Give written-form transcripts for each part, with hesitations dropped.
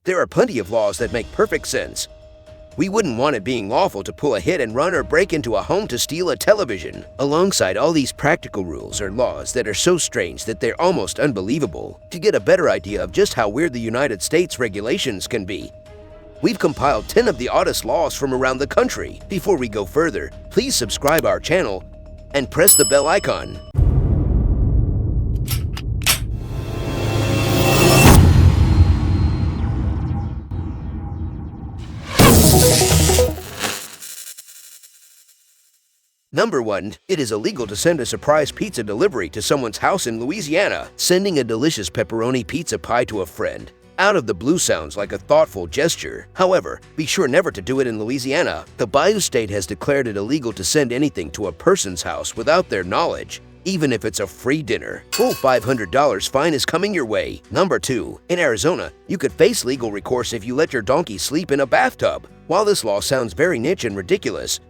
There are plenty of laws that make perfect sense. We wouldn't want it being lawful to pull a hit and run or break into a home to steal a television. Alongside all these practical rules are laws that are so strange that they're almost unbelievable. To get a better idea of just how weird the United States regulations can be, we've compiled 10 of the oddest laws from around the country. Before we go further, please subscribe our channel and press the bell icon. Number 1. It is illegal to send a surprise pizza delivery to someone's house in Louisiana. Sending a delicious pepperoni pizza pie to a friend out of the blue sounds like a thoughtful gesture. However, be sure never to do it in Louisiana. The Bayou State has declared it illegal to send anything to a person's house without their knowledge, even if it's a free dinner. Full $500 fine is coming your way. Number 2. In Arizona, you could face legal recourse if you let your donkey sleep in a bathtub. While this law sounds very niche and ridiculous,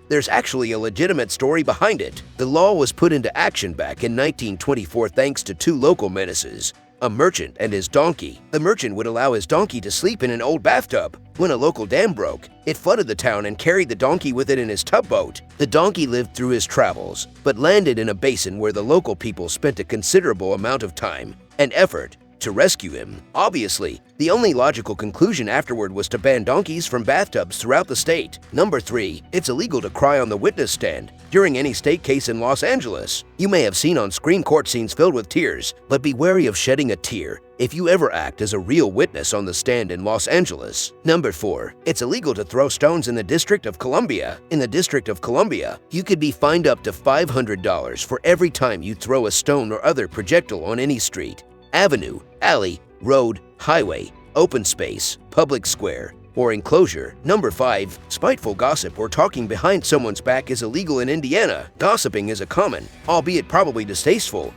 there's actually a legitimate story behind it. The law was put into action back in 1924 thanks to two local menaces, a merchant and his donkey. The merchant would allow his donkey to sleep in an old bathtub. When a local dam broke, it flooded the town and carried the donkey with it in his tugboat. The donkey lived through his travels, but landed in a basin where the local people spent a considerable amount of time and effort to rescue him. Obviously, the only logical conclusion afterward was to ban donkeys from bathtubs throughout the state. Number 3. It's illegal to cry on the witness stand during any state case in Los Angeles. You may have seen on-screen court scenes filled with tears, but be wary of shedding a tear if you ever act as a real witness on the stand in Los Angeles. Number 4. It's illegal to throw stones in the District of Columbia. In the District of Columbia, you could be fined up to $500 for every time you throw a stone or other projectile on any street, avenue, alley, road, highway, open space, public square, or enclosure. Number 5. Spiteful gossip or talking behind someone's back is illegal in Indiana. Gossiping is a common, albeit probably distasteful,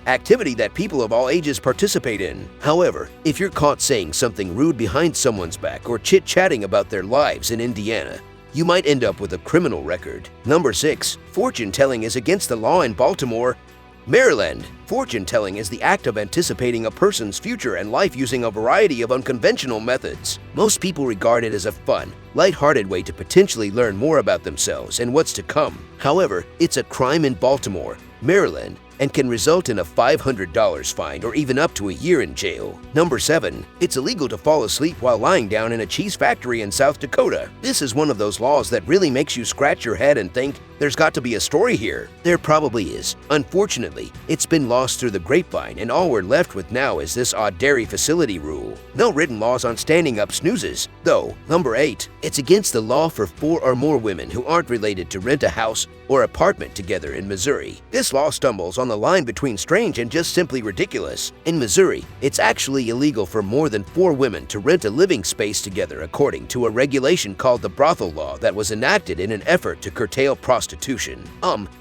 activity that people of all ages participate in. However, if you're caught saying something rude behind someone's back or chit-chatting about their lives in Indiana, you might end up with a criminal record. Number 6. Fortune-telling is against the law in Baltimore, Maryland. Fortune-telling is the act of anticipating a person's future and life using a variety of unconventional methods. Most people regard it as a fun, light-hearted way to potentially learn more about themselves and what's to come. However, it's a crime in Baltimore, Maryland, and can result in a $500 fine or even up to a year in jail. Number 7. It's illegal to fall asleep while lying down in a cheese factory in South Dakota. This is one of those laws that really makes you scratch your head and think, there's got to be a story here. There probably is. Unfortunately, it's been lost through the grapevine, and all we're left with now is this odd dairy facility rule. No written laws on standing up snoozes, though. Number 8. It's against the law for 4 or more women who aren't related to rent a house or apartment together in Missouri. This law stumbles on the line between strange and just simply ridiculous. In Missouri, it's actually illegal for more than 4 women to rent a living space together according to a regulation called the brothel law that was enacted in an effort to curtail prostitution.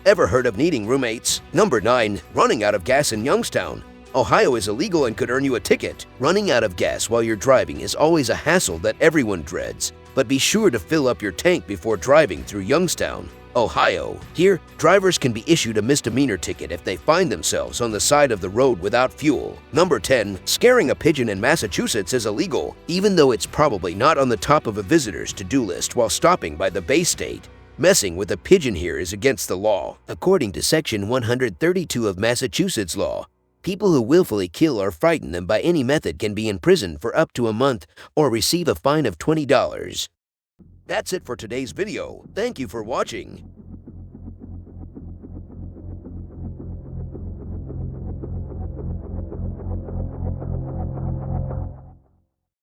Ever heard of needing roommates? Number 9. Running out of gas in Youngstown. Ohio is illegal and could earn you a ticket. Running out of gas while you're driving is always a hassle that everyone dreads, but be sure to fill up your tank before driving through Youngstown, Ohio. Here, drivers can be issued a misdemeanor ticket if they find themselves on the side of the road without fuel. Number 10. Scaring a pigeon in Massachusetts is illegal, even though it's probably not on the top of a visitor's to-do list while stopping by the Bay State. Messing with a pigeon here is against the law. According to Section 132 of Massachusetts law, people who willfully kill or frighten them by any method can be imprisoned for up to a month or receive a fine of $20. That's it for today's video. Thank you for watching.